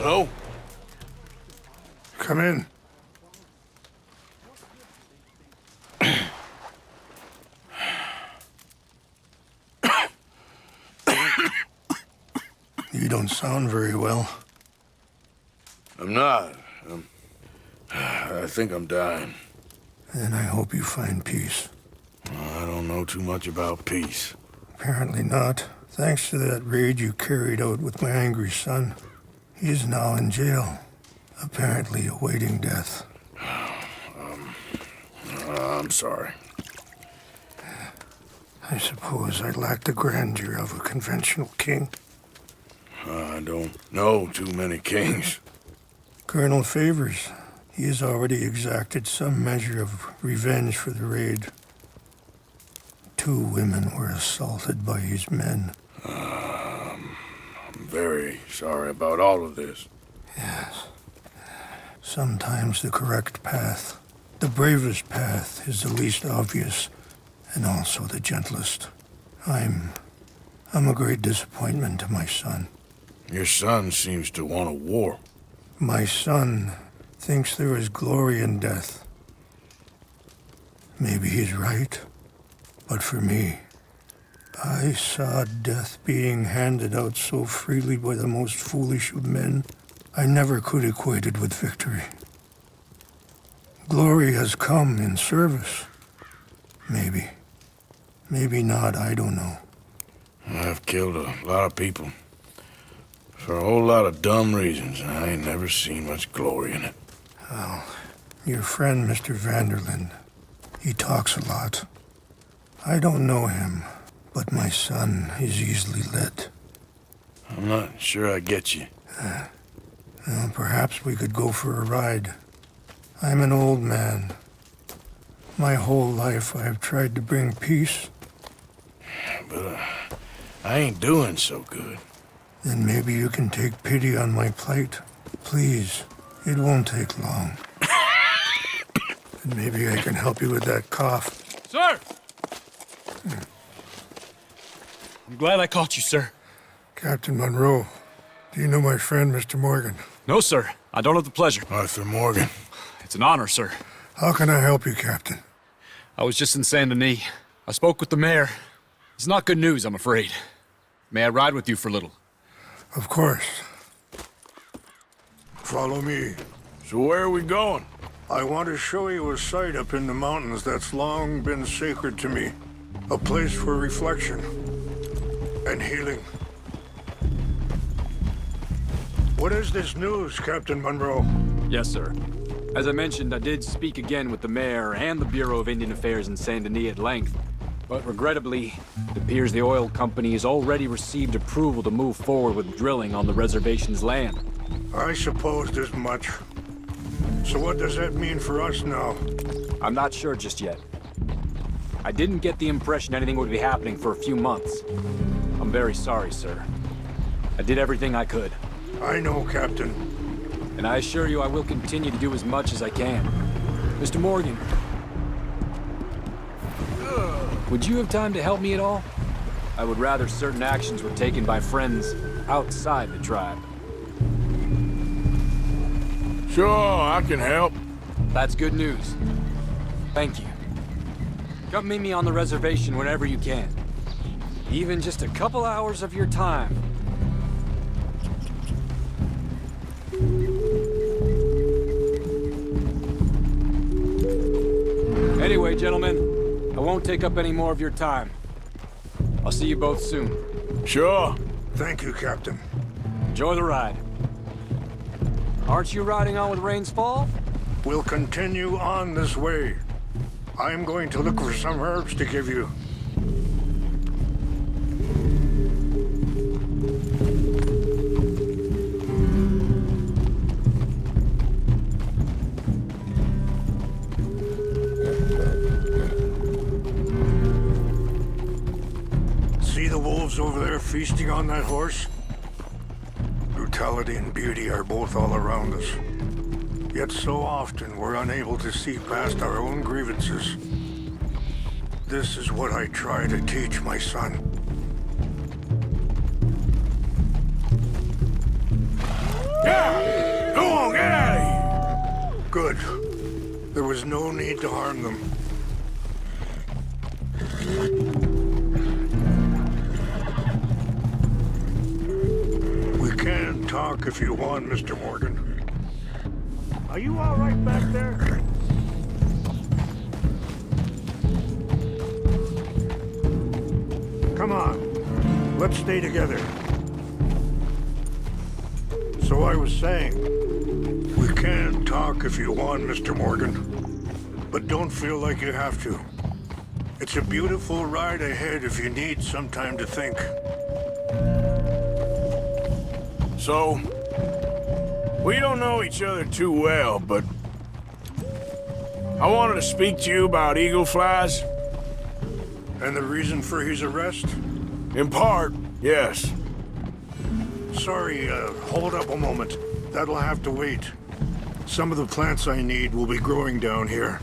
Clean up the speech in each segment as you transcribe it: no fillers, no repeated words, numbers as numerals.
Hello? Come in. You don't sound very well. I'm not. I think I'm dying. Then I hope you find peace. I don't know too much about peace. Apparently not. Thanks to that raid you carried out with my angry son. He is now in jail, apparently awaiting death. I'm sorry. I suppose I lack the grandeur of a conventional king. I don't know too many kings. Colonel Favors, he has already exacted some measure of revenge for the raid. 2 women were assaulted by his men. I'm very sorry about all of this. Yes. Sometimes the correct path, the bravest path, is the least obvious, and also the gentlest. I'm a great disappointment to my son. Your son seems to want a war. My son thinks there is glory in death. Maybe he's right, but for me, I saw death being handed out so freely by the most foolish of men, I never could equate it with victory. Glory has come in service. Maybe. Maybe not, I don't know. I've killed a lot of people. For a whole lot of dumb reasons, and I ain't never seen much glory in it. Well, your friend, Mr. Vanderlyn, he talks a lot. I don't know him, but my son is easily led. I'm not sure I get you. Well, perhaps we could go for a ride. I'm an old man. My whole life I have tried to bring peace. But I ain't doing so good. Then maybe you can take pity on my plight. Please, it won't take long. And maybe I can help you with that cough. Sir! I'm glad I caught you, sir. Captain Monroe, do you know my friend, Mr. Morgan? No, sir. I don't have the pleasure. Arthur Morgan. It's an honor, sir. How can I help you, Captain? I was just in Saint Denis. I spoke with the mayor. It's not good news, I'm afraid. May I ride with you for a little? Of course. Follow me. So where are we going? I want to show you a site up in the mountains that's long been sacred to me. A place for reflection and healing. What is this news, Captain Monroe? Yes, sir. As I mentioned, I did speak again with the mayor and the Bureau of Indian Affairs in Saint Denis at length. But regrettably, it appears the oil company has already received approval to move forward with drilling on the reservation's land. I supposed as much. So what does that mean for us now? I'm not sure just yet. I didn't get the impression anything would be happening for a few months. I'm very sorry, sir. I did everything I could. I know, Captain. And I assure you I will continue to do as much as I can. Mr. Morgan, would you have time to help me at all? I would rather certain actions were taken by friends outside the tribe. Sure, I can help. That's good news. Thank you. Come meet me on the reservation whenever you can. Even just a couple hours of your time. Anyway, gentlemen, I won't take up any more of your time. I'll see you both soon. Sure. Thank you, Captain. Enjoy the ride. Aren't you riding on with Rains Fall? We'll continue on this way. I'm going to look for some herbs to give you. See the wolves over there feasting on that horse? Brutality and beauty are both all around us. Yet so often we're unable to see past our own grievances. This is what I try to teach my son. Yeah! Go on, get out of here! Good. There was no need to harm them. We can talk if you want, Mr. Morgan. Are you all right back there? Come on. Let's stay together. So I was saying, we can talk if you want, Mr. Morgan. But don't feel like you have to. It's a beautiful ride ahead if you need some time to think. So, we don't know each other too well, but I wanted to speak to you about eagle flies. And the reason for his arrest? In part, yes. Sorry, hold up a moment. That'll have to wait. Some of the plants I need will be growing down here.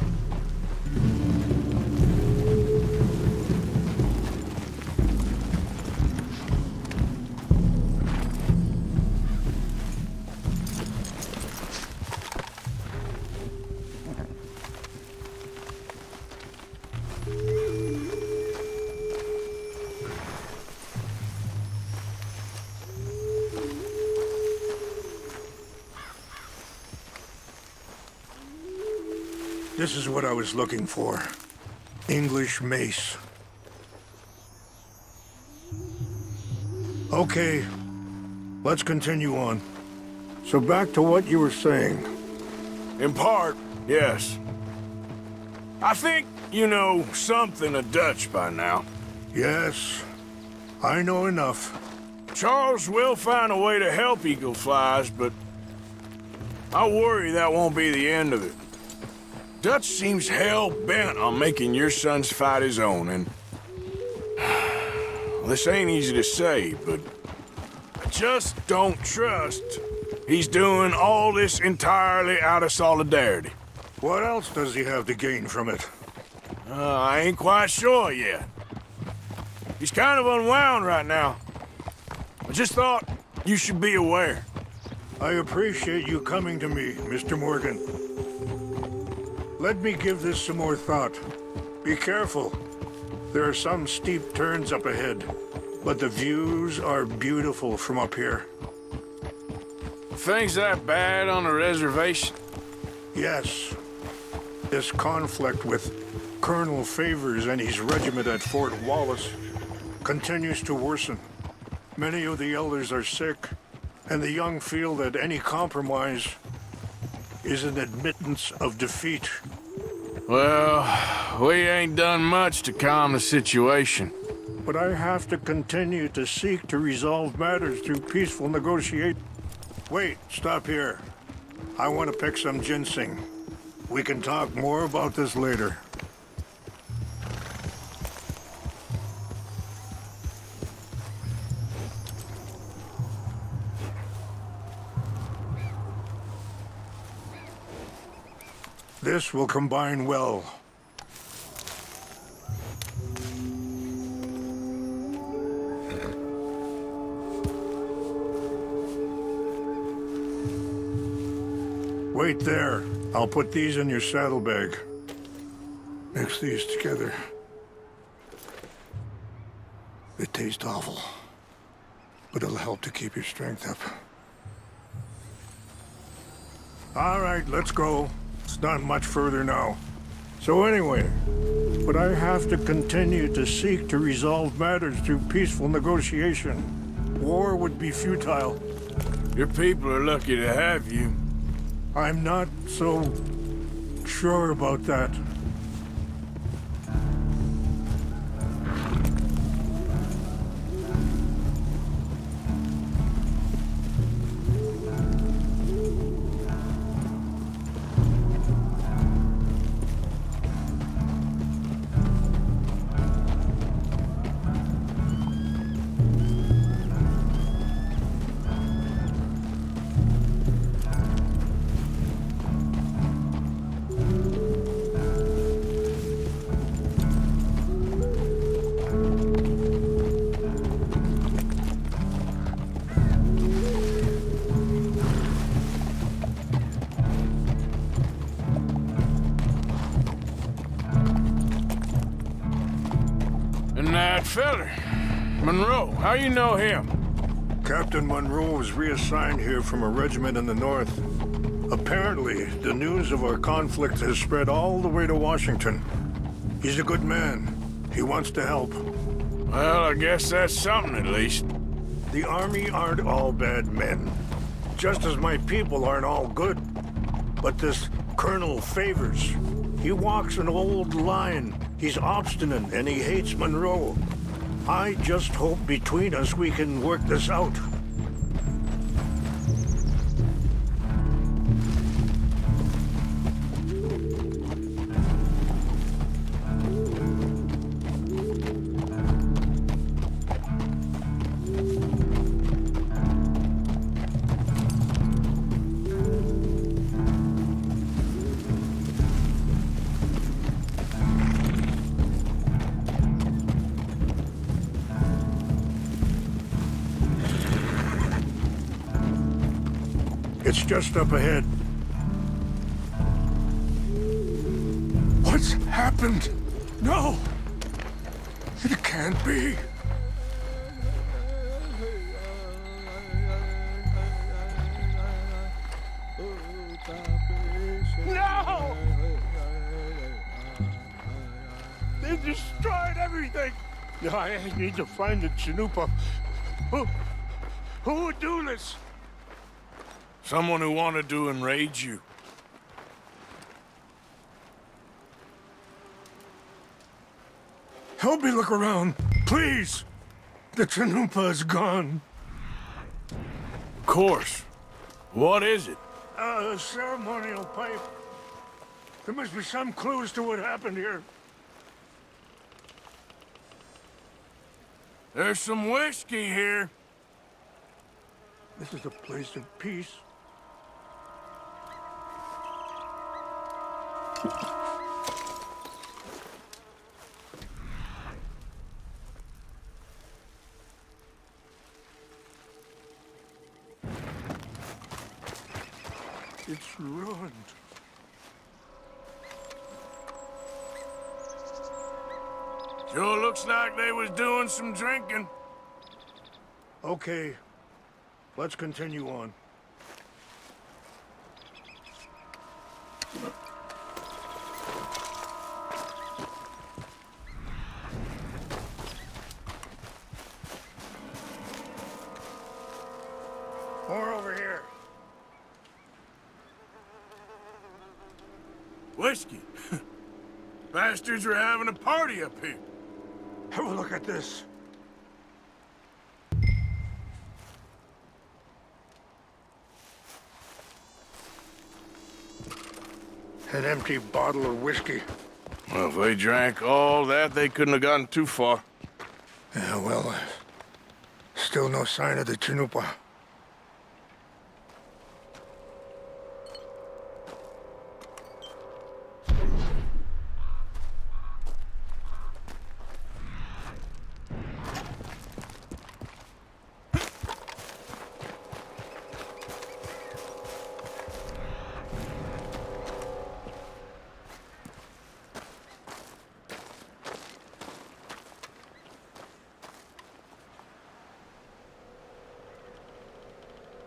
This is what I was looking for. English mace. Okay, let's continue on. So back to what you were saying. In part, yes. I think you know something of Dutch by now. Yes, I know enough. Charles will find a way to help eagle flies, but I worry that won't be the end of it. Dutch seems hell-bent on making your son's fight his own, and... this ain't easy to say, but I just don't trust he's doing all this entirely out of solidarity. What else does he have to gain from it? I ain't quite sure yet. He's kind of unwound right now. I just thought you should be aware. I appreciate you coming to me, Mr. Morgan. Let me give this some more thought. Be careful. There are some steep turns up ahead, but the views are beautiful from up here. Things that bad on the reservation? Yes. This conflict with Colonel Favors and his regiment at Fort Wallace continues to worsen. Many of the elders are sick, and the young feel that any compromise is an admittance of defeat. Well, we ain't done much to calm the situation. But I have to continue to seek to resolve matters through peaceful negotiation. Wait, stop here. I want to pick some ginseng. We can talk more about this later. This will combine well. Wait there. I'll put these in your saddlebag. Mix these together. They taste awful, but it'll help to keep your strength up. All right, let's go. It's not much further now. So anyway, but I have to continue to seek to resolve matters through peaceful negotiation. War would be futile. Your people are lucky to have you. I'm not so sure about that. That feller, Monroe, how you know him? Captain Monroe was reassigned here from a regiment in the north. Apparently, the news of our conflict has spread all the way to Washington. He's a good man. He wants to help. Well, I guess that's something at least. The Army aren't all bad men. Just as my people aren't all good. But this Colonel Favors, he walks an old line. He's obstinate and he hates Monroe. I just hope between us we can work this out. It's just up ahead. What's happened? No! It can't be. No! They destroyed everything! I need to find the Chanupa. Who would do this? Someone who wanted to enrage you. Help me look around, please. The Chanupa is gone. Of course. What is it? A ceremonial pipe. There must be some clues to what happened here. There's some whiskey here. This is a place of peace. It's ruined. Sure looks like they was doing some drinking. Okay, let's continue on. More over here. Whiskey? Bastards are having a party up here. Have a look at this. An empty bottle of whiskey. Well, if they drank all that, they couldn't have gotten too far. Yeah, well, still no sign of the Chanupa.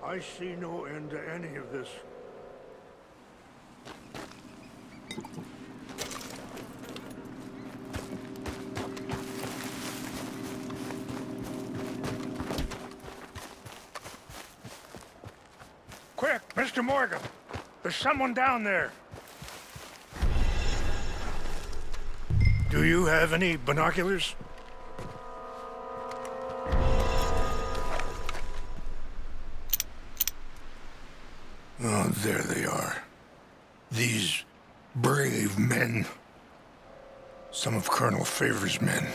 I see no end to any of this. Quick, Mr. Morgan! There's someone down there! Do you have any binoculars? Oh, there they are. These brave men. Some of Colonel Favors' men.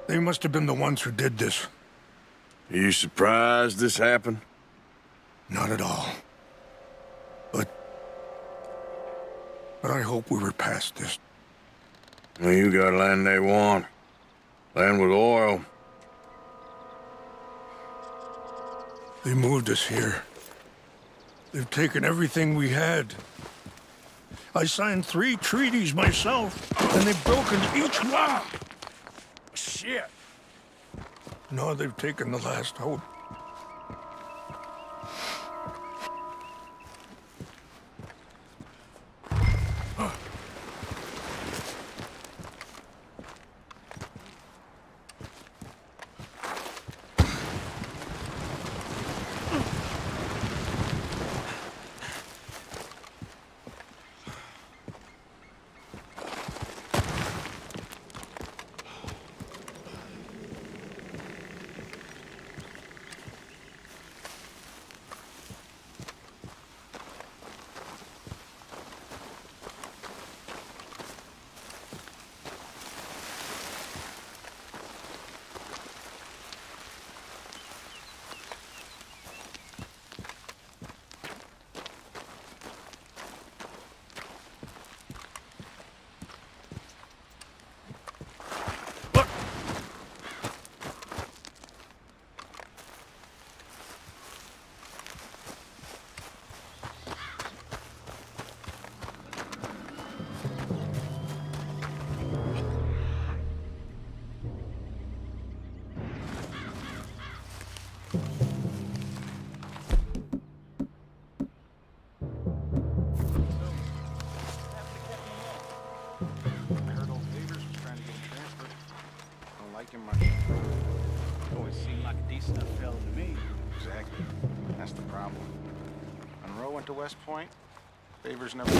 They must have been the ones who did this. Are you surprised this happened? Not at all. But I hope we were past this. Well, you got land they want. Land with oil. They moved us here. They've taken everything we had. I signed 3 treaties myself, and they've broken each one. Shit. No, they've taken the last hope. Always seemed like a decent enough fella to me. Exactly. That's the problem. Monroe went to West Point. Favors never.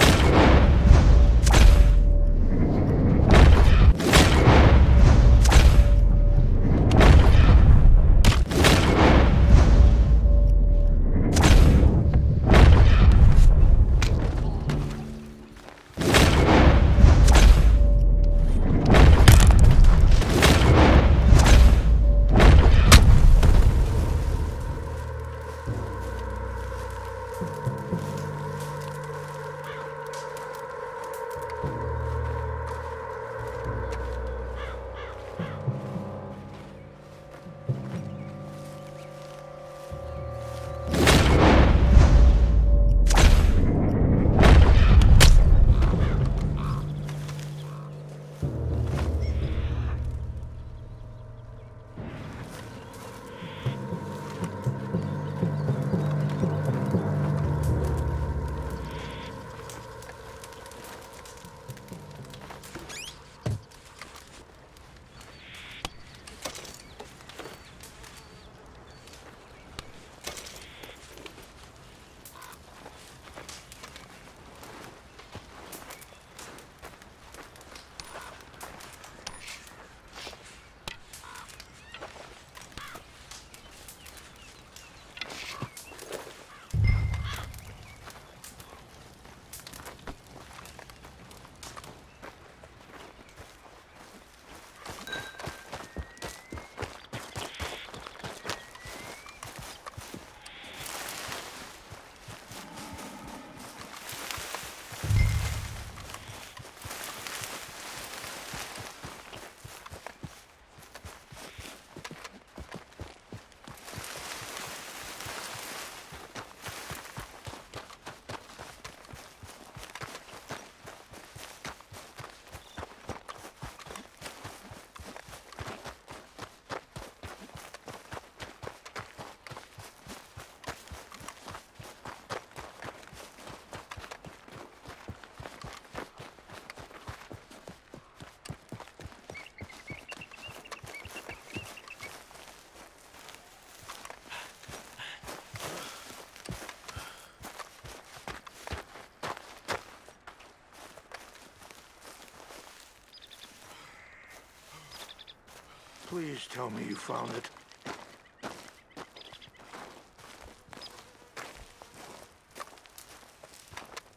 Please tell me you found it.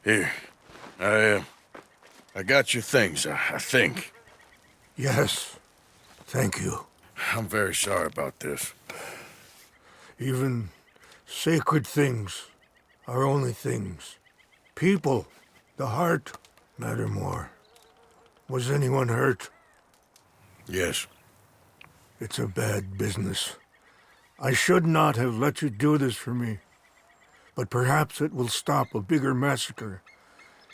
Here. I got your things, I think. Yes. Thank you. I'm very sorry about this. Even sacred things are only things. People, the heart, matter more. Was anyone hurt? Yes. It's a bad business. I should not have let you do this for me. But perhaps it will stop a bigger massacre.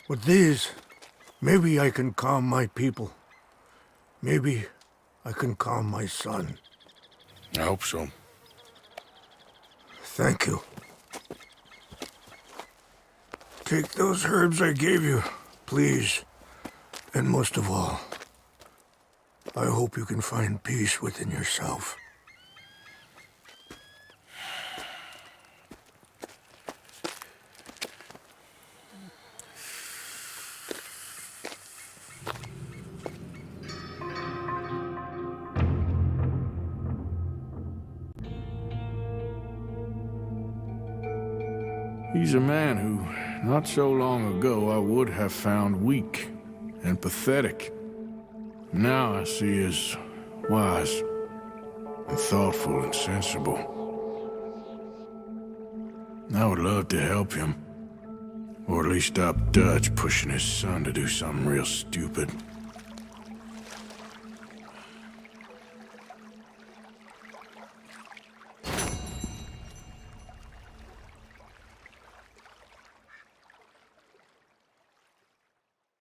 With these, maybe I can calm my people. Maybe I can calm my son. I hope so. Thank you. Take those herbs I gave you, please. And most of all, I hope you can find peace within yourself. He's a man who, not so long ago, I would have found weak and pathetic. Now I see as wise and thoughtful and sensible. I would love to help him, or at least stop Dutch pushing his son to do something real stupid.